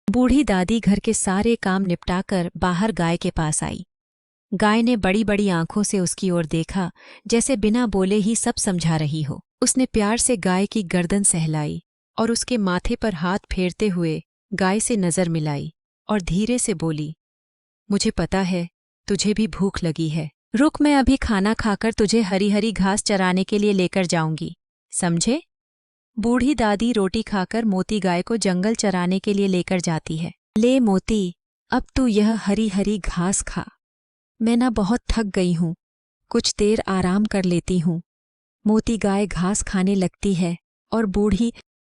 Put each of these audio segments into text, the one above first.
बूढ़ी दादी घर के सारे काम निपटाकर बाहर गाय के पास आई। गाय ने बड़ी बड़ी आंखों से उसकी ओर देखा, जैसे बिना बोले ही सब समझा रही हो। उसने प्यार से गाय की गर्दन सहलाई और उसके माथे पर हाथ फेरते हुए गाय से नजर मिलाई और धीरे से बोली, मुझे पता है तुझे भी भूख लगी है। रुक, मैं अभी खाना खाकर तुझे हरी हरी घास चराने के लिए लेकर जाऊंगी, समझे? बूढ़ी दादी रोटी खाकर मोती गाय को जंगल चराने के लिए लेकर जाती है। ले मोती, अब तू यह हरी हरी घास खा। मैं ना बहुत थक गई हूँ, कुछ देर आराम कर लेती हूँ। मोती गाय घास खाने लगती है और बूढ़ी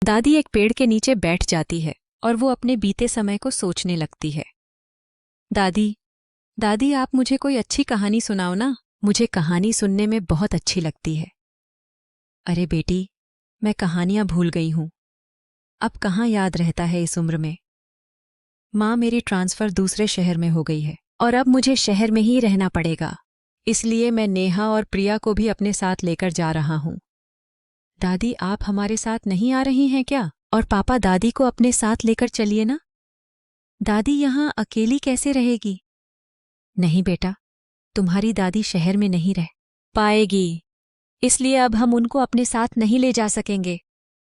दादी एक पेड़ के नीचे बैठ जाती है और वो अपने बीते समय को सोचने लगती है। दादी, दादी आप मुझे कोई अच्छी कहानी सुनाओ ना, मुझे कहानी सुनने में बहुत अच्छी लगती है। अरे बेटी, मैं कहानियां भूल गई हूं, अब कहाँ याद रहता है इस उम्र में। माँ, मेरी ट्रांसफ़र दूसरे शहर में हो गई है और अब मुझे शहर में ही रहना पड़ेगा, इसलिए मैं नेहा और प्रिया को भी अपने साथ लेकर जा रहा हूँ। दादी, आप हमारे साथ नहीं आ रही हैं क्या? और पापा, दादी को अपने साथ लेकर चलिए ना। दादी यहाँ अकेली कैसे रहेगी? नहीं बेटा, तुम्हारी दादी शहर में नहीं रह पाएगी, इसलिए अब हम उनको अपने साथ नहीं ले जा सकेंगे,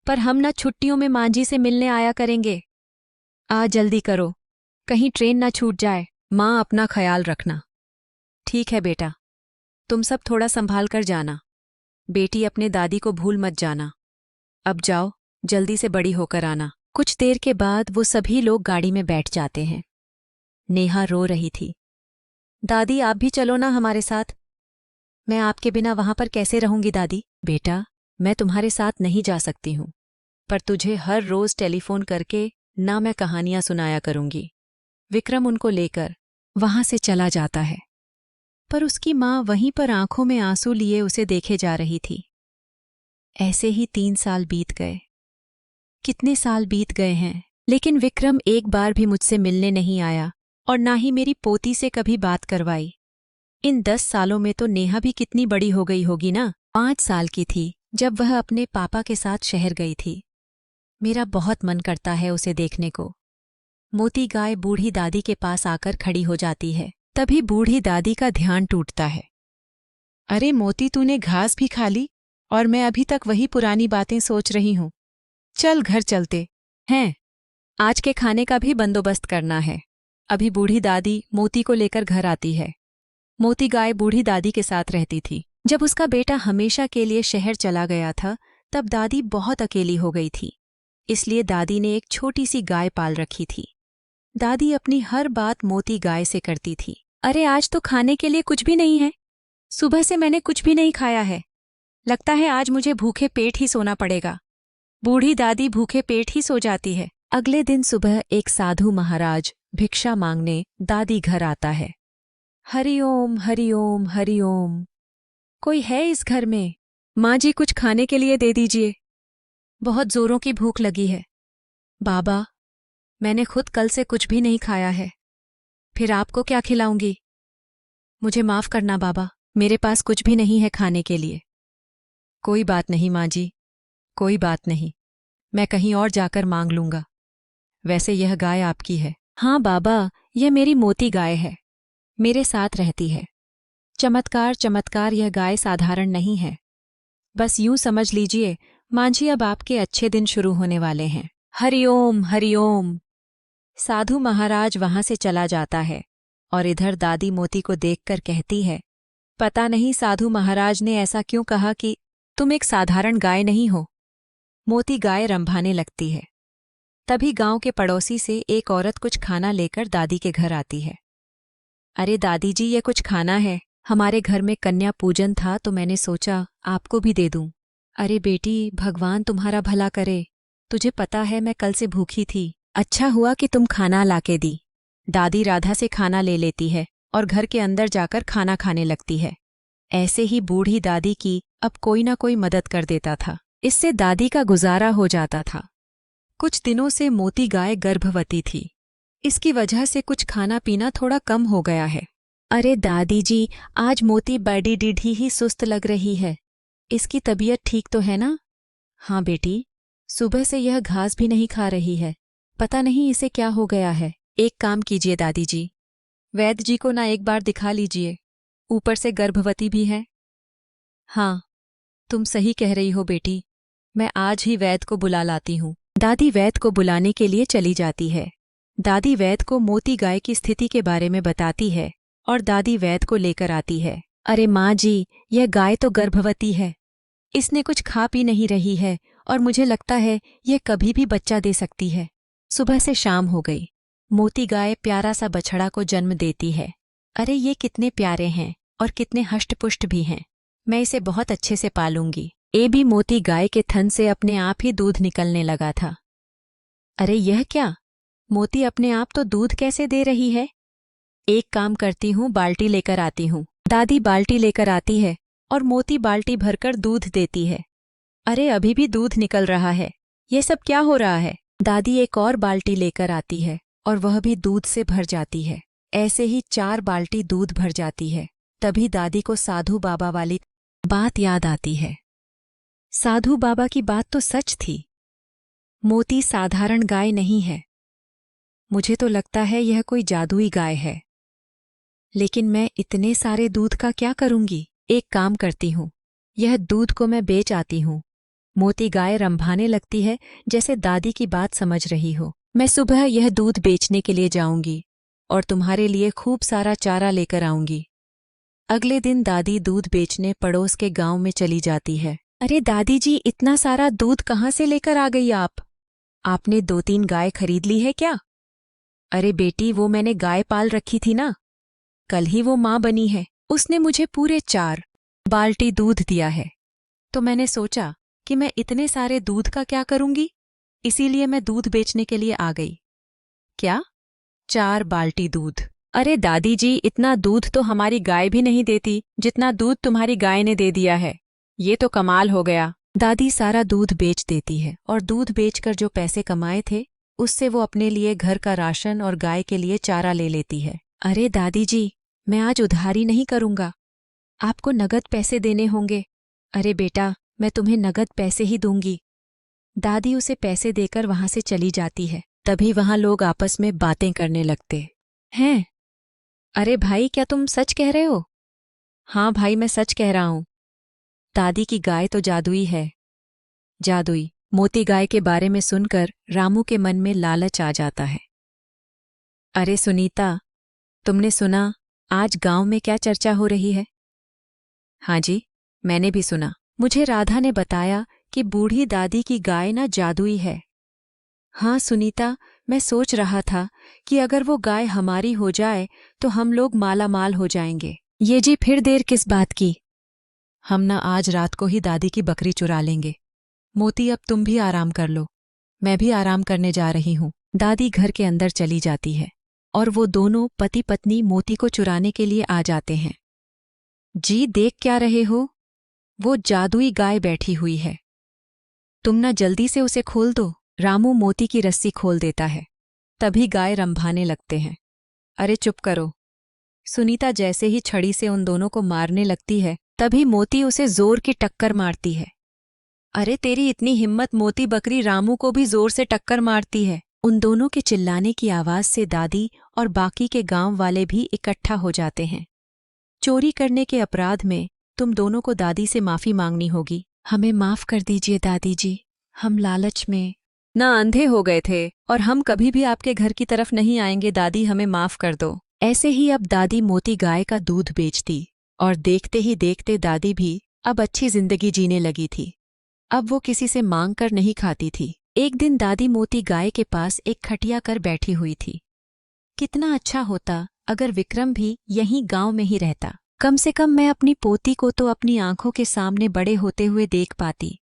पर हम ना छुट्टियों में माँ जी से मिलने आया करेंगे। आ जल्दी करो, कहीं ट्रेन ना छूट जाए। माँ, अपना ख्याल रखना। ठीक है बेटा, तुम सब थोड़ा संभाल कर जाना। बेटी, अपने दादी को भूल मत जाना। अब जाओ, जल्दी से बड़ी होकर आना। कुछ देर के बाद वो सभी लोग गाड़ी में बैठ जाते हैं। नेहा रो रही थी। दादी, आप भी चलो ना हमारे साथ। मैं आपके बिना वहां पर कैसे रहूंगी दादी? बेटा, मैं तुम्हारे साथ नहीं जा सकती हूँ, पर तुझे हर रोज टेलीफोन करके ना मैं कहानियां सुनाया करूंगी। विक्रम उनको लेकर वहां से चला जाता है, पर उसकी माँ वहीं पर आंखों में आंसू लिए उसे देखे जा रही थी। ऐसे ही 3 साल बीत गए। कितने साल बीत गए हैं, लेकिन विक्रम एक बार भी मुझसे मिलने नहीं आया और ना ही मेरी पोती से कभी बात करवाई। इन 10 सालों में तो नेहा भी कितनी बड़ी हो गई होगी ना। 5 साल की थी जब वह अपने पापा के साथ शहर गई थी। मेरा बहुत मन करता है उसे देखने को। मोती गाय बूढ़ी दादी के पास आकर खड़ी हो जाती है। तभी बूढ़ी दादी का ध्यान टूटता है। अरे मोती, तूने घास भी खा ली और मैं अभी तक वही पुरानी बातें सोच रही हूँ। चल घर चलते हैं, आज के खाने का भी बंदोबस्त करना है। अभी बूढ़ी दादी मोती को लेकर घर आती है। मोती गाय बूढ़ी दादी के साथ रहती थी। जब उसका बेटा हमेशा के लिए शहर चला गया था, तब दादी बहुत अकेली हो गई थी, इसलिए दादी ने एक छोटी सी गाय पाल रखी थी। दादी अपनी हर बात मोती गाय से करती थी। अरे, आज तो खाने के लिए कुछ भी नहीं है, सुबह से मैंने कुछ भी नहीं खाया है, लगता है आज मुझे भूखे पेट ही सोना पड़ेगा। बूढ़ी दादी भूखे पेट ही सो जाती है। अगले दिन सुबह एक साधु महाराज भिक्षा मांगने दादी घर आता है। हरिओम हरिओम हरिओम, कोई है इस घर में? माँ जी, कुछ खाने के लिए दे दीजिए, बहुत जोरों की भूख लगी है। बाबा, मैंने खुद कल से कुछ भी नहीं खाया है, फिर आपको क्या खिलाऊंगी? मुझे माफ करना बाबा, मेरे पास कुछ भी नहीं है खाने के लिए। कोई बात नहीं माँ जी, कोई बात नहीं, मैं कहीं और जाकर मांग लूंगा। वैसे यह गाय आपकी है? हाँ बाबा, यह मेरी मोती गाय है, मेरे साथ रहती है। चमत्कार चमत्कार, यह गाय साधारण नहीं है। बस यूं समझ लीजिए माँ जी, अब आपके अच्छे दिन शुरू होने वाले हैं। हरिओम हरिओम। साधु महाराज वहां से चला जाता है और इधर दादी मोती को देखकर कहती है, पता नहीं साधु महाराज ने ऐसा क्यों कहा कि तुम एक साधारण गाय नहीं हो। मोती गाय रंभाने लगती है। तभी गांव के पड़ोसी से एक औरत कुछ खाना लेकर दादी के घर आती है। अरे दादी जी, ये कुछ खाना है, हमारे घर में कन्या पूजन था तो मैंने सोचा आपको भी दे दूं। अरे बेटी, भगवान तुम्हारा भला करे, तुझे पता है मैं कल से भूखी थी, अच्छा हुआ कि तुम खाना लाके दी। दादी राधा से खाना ले लेती है और घर के अंदर जाकर खाना खाने लगती है। ऐसे ही बूढ़ी दादी की अब कोई ना कोई मदद कर देता था, इससे दादी का गुजारा हो जाता था। कुछ दिनों से मोती गाय गर्भवती थी, इसकी वजह से कुछ खाना पीना थोड़ा कम हो गया है। अरे दादी जी, आज मोती बड़ी डीढ़ी ही सुस्त लग रही है, इसकी तबीयत ठीक तो है ना? हाँ बेटी, सुबह से यह घास भी नहीं खा रही है, पता नहीं इसे क्या हो गया है। एक काम कीजिए दादी जी, वैद्य जी को ना एक बार दिखा लीजिए। ऊपर से गर्भवती भी है। हाँ, तुम सही कह रही हो बेटी, मैं आज ही वैद्य को बुला लाती हूँ। दादी वैद्य को बुलाने के लिए चली जाती है। दादी वैद्य को मोती गाय की स्थिति के बारे में बताती है और दादी वैद्य को लेकर आती है। अरे माँ जी, यह गाय तो गर्भवती है। इसने कुछ खा पी नहीं रही है और मुझे लगता है यह कभी भी बच्चा दे सकती है। सुबह से शाम हो गई। मोती गाय प्यारा सा बछड़ा को जन्म देती है। अरे ये कितने प्यारे हैं और कितने हष्टपुष्ट भी हैं। मैं इसे बहुत अच्छे से पालूंगी। ए भी मोती गाय के थन से अपने आप ही दूध निकलने लगा था। अरे यह क्या, मोती अपने आप तो दूध कैसे दे रही है? एक काम करती हूँ, बाल्टी लेकर आती हूँ। दादी बाल्टी लेकर आती है और मोती बाल्टी भरकर दूध देती है। अरे अभी भी दूध निकल रहा है, ये सब क्या हो रहा है? दादी एक और बाल्टी लेकर आती है और वह भी दूध से भर जाती है। ऐसे ही 4 बाल्टी दूध भर जाती है। तभी दादी को साधु बाबा वाली बात याद आती है। साधु बाबा की बात तो सच थी। मोती साधारण गाय नहीं है। मुझे तो लगता है यह कोई जादुई गाय है। लेकिन मैं इतने सारे दूध का क्या करूंगी? एक काम करती हूँ, यह दूध को मैं बेच आती हूँ। मोती गाय रंभाने लगती है जैसे दादी की बात समझ रही हो। मैं सुबह यह दूध बेचने के लिए जाऊंगी और तुम्हारे लिए खूब सारा चारा लेकर आऊंगी। अगले दिन दादी दूध बेचने पड़ोस के गांव में चली जाती है। अरे दादी जी, इतना सारा दूध कहाँ से लेकर आ गई आप? आपने 2-3 गाय खरीद ली है क्या? अरे बेटी, वो मैंने गाय पाल रखी थी ना, कल ही वो माँ बनी है। उसने मुझे पूरे 4 बाल्टी दूध दिया है। तो मैंने सोचा कि मैं इतने सारे दूध का क्या करूंगी, इसीलिए मैं दूध बेचने के लिए आ गई। क्या? 4 बाल्टी दूध? अरे दादी जी, इतना दूध तो हमारी गाय भी नहीं देती जितना दूध तुम्हारी गाय ने दे दिया है। ये तो कमाल हो गया। दादी सारा दूध बेच देती है और दूध बेचकर जो पैसे कमाए थे उससे वो अपने लिए घर का राशन और गाय के लिए चारा ले लेती है। अरे दादी जी, मैं आज उधारी नहीं करूंगा, आपको नगद पैसे देने होंगे। अरे बेटा, मैं तुम्हें नगद पैसे ही दूंगी। दादी उसे पैसे देकर वहां से चली जाती है। तभी वहां लोग आपस में बातें करने लगते हैं। अरे भाई, क्या तुम सच कह रहे हो? हाँ भाई, मैं सच कह रहा हूं। दादी की गाय तो जादुई है। जादुई मोती गाय के बारे में सुनकर रामू के मन में लालच आ जाता है। अरे सुनीता, तुमने सुना आज गांव में क्या चर्चा हो रही है? हाँ जी, मैंने भी सुना। मुझे राधा ने बताया कि बूढ़ी दादी की गाय ना जादुई है। हाँ सुनीता, मैं सोच रहा था कि अगर वो गाय हमारी हो जाए तो हम लोग माला माल हो जाएंगे। ये जी, फिर देर किस बात की? हम ना आज रात को ही दादी की बकरी चुरा लेंगे। मोती, अब तुम भी आराम कर लो, मैं भी आराम करने जा रही हूँ। दादी घर के अंदर चली जाती है और वो दोनों पति पत्नी मोती को चुराने के लिए आ जाते हैं। जी, देख क्या रहे हो? वो जादुई गाय बैठी हुई है। तुम ना जल्दी से उसे खोल दो। रामू मोती की रस्सी खोल देता है। तभी गाय रंभाने लगते हैं। अरे चुप करो। सुनीता जैसे ही छड़ी से उन दोनों को मारने लगती है, तभी मोती उसे जोर की टक्कर मारती है। अरे तेरी इतनी हिम्मत, मोती बकरी रामू को भी जोर से टक्कर मारती है। उन दोनों के चिल्लाने की आवाज से दादी और बाकी के गांव वाले भी इकट्ठा हो जाते हैं। चोरी करने के अपराध में तुम दोनों को दादी से माफी मांगनी होगी। हमें माफ कर दीजिए दादी जी, हम लालच में ना अंधे हो गए थे और हम कभी भी आपके घर की तरफ नहीं आएंगे। दादी, हमें माफ कर दो। ऐसे ही अब दादी मोती गाय का दूध बेचती और देखते ही देखते दादी भी अब अच्छी जिंदगी जीने लगी थी। अब वो किसी से मांग कर नहीं खाती थी। एक दिन दादी मोती गाय के पास एक खटिया कर बैठी हुई थी। कितना अच्छा होता अगर विक्रम भी यहीं गांव में ही रहता। कम से कम मैं अपनी पोती को तो अपनी आंखों के सामने बड़े होते हुए देख पाती।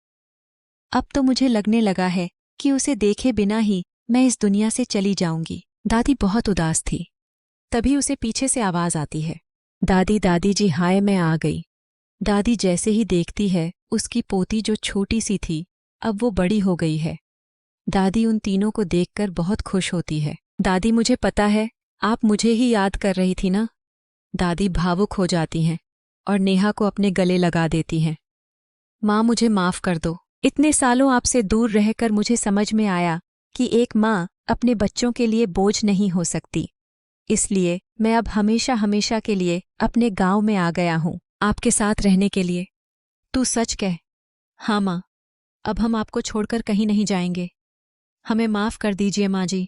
अब तो मुझे लगने लगा है कि उसे देखे बिना ही मैं इस दुनिया से चली जाऊंगी। दादी बहुत उदास थी। तभी उसे पीछे से आवाज आती है, दादी दादी जी, हाय मैं आ गई। दादी जैसे ही देखती है उसकी पोती जो छोटी सी थी अब वो बड़ी हो गई है। दादी उन तीनों को देखकर बहुत खुश होती है। दादी, मुझे पता है आप मुझे ही याद कर रही थी ना। दादी भावुक हो जाती हैं और नेहा को अपने गले लगा देती हैं। माँ, मुझे माफ कर दो। इतने सालों आपसे दूर रहकर मुझे समझ में आया कि एक माँ अपने बच्चों के लिए बोझ नहीं हो सकती। इसलिए मैं अब हमेशा हमेशा के लिए अपने गांव में आ गया हूँ, आपके साथ रहने के लिए। तू सच कह। हाँ माँ, अब हम आपको छोड़कर कहीं नहीं जाएंगे। हमें माफ कर दीजिए माँ जी।